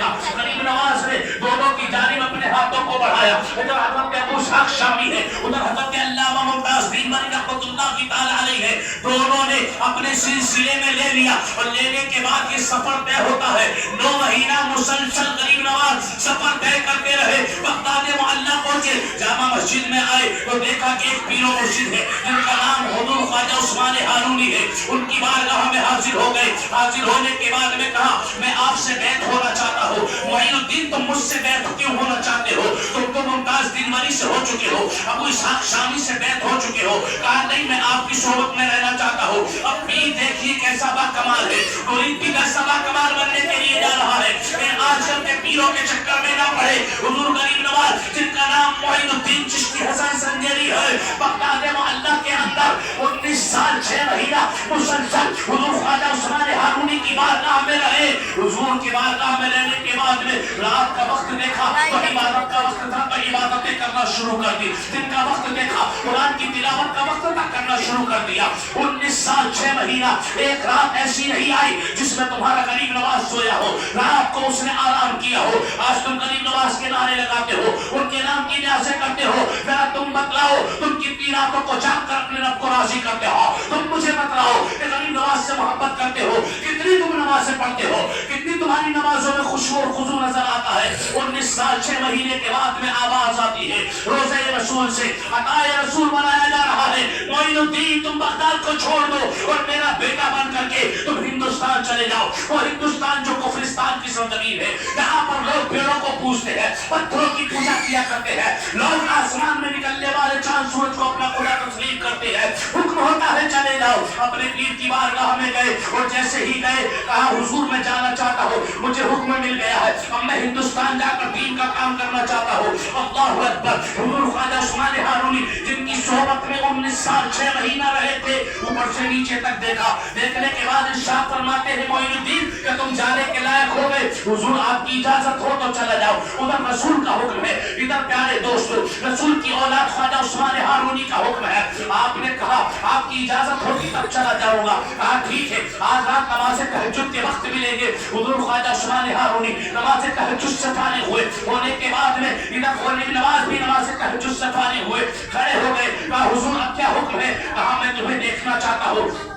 دیکھا غریب نواز نے دونوں کی جانب اپنے ہاتھوں کو بڑھایا. ادھر حضرت ابو اسحاق شامی ہے, ادھر حضرت علامہ ممتاز دین بری رحمۃ اللہ کی تعالی علیہ ہے. دونوں نے اپنے سلسلے میں لے لیا اور لینے کے بعد یہ سفر طے ہوتا ہے. 9 مہینہ مسلسل غریب نواز سفر طے کرتے رہے. بغداد معلیٰ پہنچے, جامع مسجد میں آئے تو دیکھا کہ ایک پیر و مرشد ہے جن کا نام حضور خواجہ عثمان ہارونی ہے. ان کی بارگاہ میں حاضر ہو گئے. حاضر ہونے کے بعد میں کہا میں آپ سے بیعت ہونا چاہتا ہوں. معین الدین تم مجھ سے بیعت کیوں ہونا چاہتے ہو؟ تم تو ممتاز دین بری سے ہو چکے ہو, ابو اسحاق شامی سے بیعت ہو چکے ہو. کہا نہیں میں آپ کی صحبت میں رہنا چاہتا ہوں. اب پیر دیکھیے کیسا با کمال ہے, مرید بھی کیسا با کمال بننے کے لیے جا رہا ہے. میں آج کل کے پیروں کے چکر میں نہ پڑے. حضور غریب نواز جن کا نام معین الدین چشتی حسن سنجری ہے, بغداد معلیٰ کے اندر 19 سال 6 مہینہ مسلسل حضور خواجہ عثمان ہارونی کی بارگاہ میں رہے. حضور کی بارگاہ میں رہنے کے بعد میں رات کا وقت دیکھا تو عبادت کا وقت تھا, تو عبادتیں کرنا شروع کر دی. دن کا وقت دیکھا قرآن کی تلاوت کا وقت تھا, کرنا شروع کر دیا. 19 سال 6 مہینہ ایک رات ایسی نہیں آئی جس میں تمہارا غریب نواز سویا ہو, رات کو اس نے آرام کیا ہو. آج تم غریب نواز کے نعرے لگاتے ہو, ان کے نام کی نیازیں کرتے ہو. ذرا تم بتلاؤ تم کتنی راتوں کو جاگ کر اپنے رب کو راضی کرتے ہو. تم مجھے بتلاؤ کہ غریب نواز سے محبت کرتے ہو, کتنی تم نمازیں پڑھتے ہو, کتنی تمہاری نمازوں میں خشوع اور خضوع نظر آتا ہے. 19 سال 6 مہینے کے بعد میں آواز آتی ہے روزہ رسول سے, عطائے رسول بنایا جا رہا ہے. معین الدین تم بغداد کو چھوڑ دو اور میرا بیٹا بن کر کے تم ہندوستان چلے جاؤ. وہ ہندوستان جو کفرستان کی سرزمین ہے, جہاں پر لوگ پیڑوں کو پوجتے ہیں, پتھروں کی پوجا کیا کرتے ہیں, لوگ آسمان میں نکلنے والے چاند سورج کو اپنا خدا تسلیم کرتے ہیں. حکم ہوتا ہے چلے جاؤ. اپنے پیر کی بارگاہ میں گئے اور جیسے ہی گئے کہا حضور میں جانا چاہتا ہوں, مجھے حکم مل گیا ہے, اب میں ہندوستان جا کر دین کا کام کرنا چاہتا ہوں. اللہ اکبر. حضور خواجہ عثمان ہارونی جن کی صحبت میں 19 سال 6 مہینہ رہے تھے, اوپر سے نیچے تک دیکھا. دیکھنے کے بعد ارشاد فرماتے ہیں معین الدین کہ تم جانے کے لائق ہو گئے, حضور آپ کی اجازت ہو تو چلا جاؤ. ادھر رسول کا حکم ہے, ادھر پیارے دوستو رسول کی اولاد خواجہ عثمان ہارونی کا حکم ہے. آپ نے کہا آپ کی اجازت ہوگی تب چلا جاؤں گا. کہا ٹھیک ہے, آج رات نماز تہجد کے وقت ملیں گے. حضور خواجہ عثمان ہارونی نماز تہجد سے فارغ ہوئے. ہونے کے بعد میں ادھر غریب نواز بھی نماز تہجد سے فارغ ہوئے, کھڑے ہو گئے. کہا حضور اب کیا حکم ہے؟ کہا میں تمہیں دیکھنا چاہتا ہوں.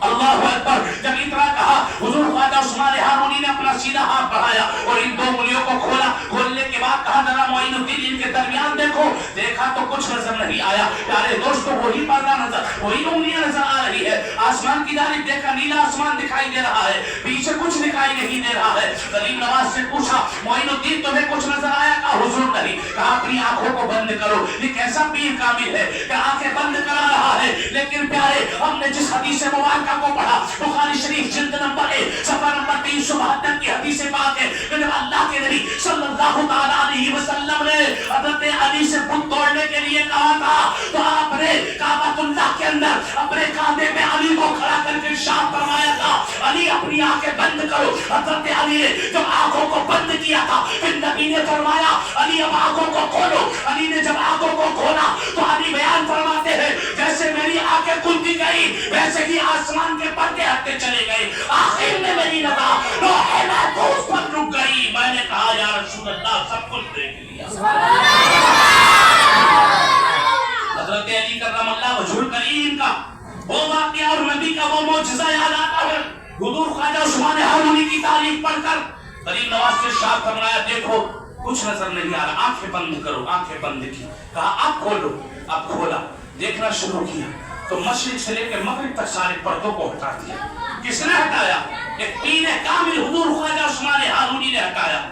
اللہ اکبر. جب اتنا کہا حضور خواجہ عثمان ہارونی نے اپنا سیدھا ہاتھ بڑھایا اور ان 2 انگلیوں کو کھولا. کھولنے کے بعد کہا ذرا معین الدین ان کے درمیان دیکھو. دیکھا تو کچھ نظر نہیں آیا. پیارے دوستو وہی پردہ نظر, وہی انگلیاں نظر آ رہی ہے. آسمان کی جانب دیکھا, نیلا آسمان دکھائی دے رہا ہے, پیچھے کچھ دکھائی نہیں دے رہا ہے. غریب نواز سے پوچھا معین الدین تمہیں کچھ نظر آیا؟ کہا حضور نہیں. کہا اپنی آنکھوں کو بند کرو. یہ کیسا پیر کامل ہے کہ آنکھیں بند کرا رہا ہے. لیکن پیارے ہم نے جس حدیث مبارکہ کو پڑھا, بخاری شریف جلد نمبر 1 صفحہ نمبر 372 کی حدیث پاک ہے کہ جب اللہ کے نبی صلی اللہ تعالی علیہ وسلم نے حضرت علی سے بت توڑنے کے لیے کہا تھا تو آپ نے کعبۃ اللہ کے اندر اپنے کاندھے پہ علی کو کھڑا کر کے ارشاد فرمایا تھا علی اپنی آنکھیں بند کرو. حضرت علی نے جب آنکھوں کو بند کیا تھا پھر نبی نے فرمایا علی اب آنکھوں کو کھولو. علی نے جب آنکھوں کو کھولا تو علی بیان فرماتے ہیں جیسے میری آنکھیں کھلتی گئی ویسے ہی آسمان کے پردے ہٹتے چلے گئے. آخر میں میری نگاہ لوح محفوظ پر رک گئی. میں نے کہا یا رسول اللہ سب کچھ دیکھ لیا. حضرت علی کرم اللہ وجہ الکریم کا وہ واقعہ اور نبی کا وہ معجزہ یاد آتا ہے. حضور خواجہ عثمان ہارونی کی تعریف پڑھ کر غریب نواز سے ارشاد فرمایا دیکھو کچھ نظر نہیں آ رہا, آنکھیں بند کرو. آنکھیں بند کی. کہا اب کھولو. اب کھولا, دیکھنا شروع کیا تو مشرق سے لے کے مغرب تک سارے پردوں کو ہٹا دیا. کس نے ہٹایا؟ ایک پیر کامل حضور خواجہ عثمان ہارونی نے ہٹایا.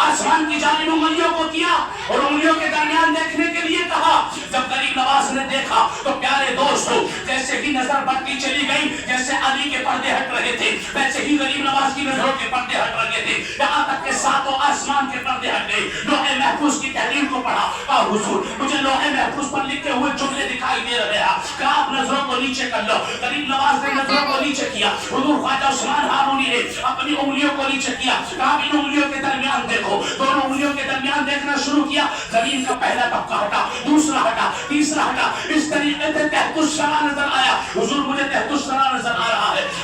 آسمان کی جانب انگلیوں کو کیا اور انگلیوں کے درمیان دیکھنے کے لیے کہا. جب غریب نواز نے دیکھا تو پیارے دوستو جیسے ہی نظر بڑھتی چلی گئی, جیسے علی کے پردے ہٹ رہے تھے ویسے ہی غریب نواز کی نظروں کے پردے ہٹ رہے تھے, یہاں تک کہ ساتوں آسمان کے پردے ہٹ گئے. لوح محفوظ کی تحریر کو پڑھا. کہا حضور مجھے لوح محفوظ پر لکھے ہوئے جملے دکھائی دے رہے ہیں. کہا آپ نظروں کو نیچے کر لو. غریب نواز نے نظروں کو نیچے کیا. حضور خواجہ عثمان ہارونی نے اپنی انگلیوں کو نیچے کیا. کہا ان انگلیوں کے درمیان دیکھو. دونوں انگلیوں کے درمیان دیکھنا شروع کیا. زمین کا پہلا طبقہ ہٹا, دوسرا ہٹا, تیسرا ہٹا. اس طریقے سے تحت الثری نظر آیا. حضور مجھے تحت الثری نظر آ رہا ہے.